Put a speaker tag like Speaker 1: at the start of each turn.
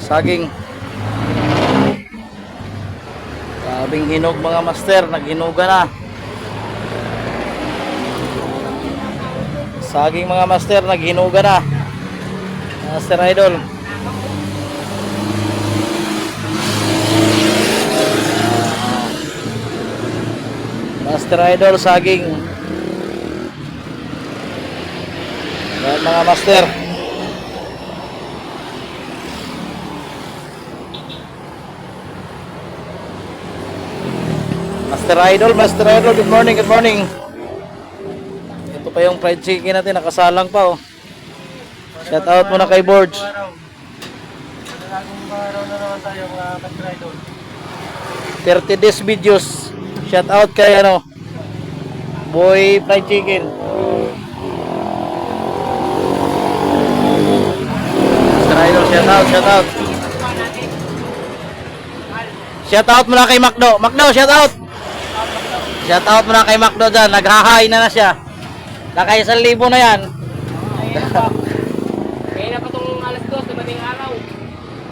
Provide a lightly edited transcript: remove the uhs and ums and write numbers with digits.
Speaker 1: saging. Sabing hinog mga master, naghinuga na. Saging mga master, naghinuga na. Master Idol. Master Idol, saging. Yan mga master. Master Idol, good morning, good morning. Ito pa yung fried chicken natin, nakasalang pa oh. Shout out muna kay Borge.
Speaker 2: Bagong araw na naman tayo mga Master Idol.
Speaker 1: 30 days videos. Shout out kay ano, Boy Fried Chicken. Master Idol, shout out, shout out. Shout out muna kay Macdo. Macdo, shout out. Shout out muna kay Macdo dyan. Naghahay na siya. Naka 1,000 na yan.
Speaker 2: Kaya na pa itong alas 2, dumating araw.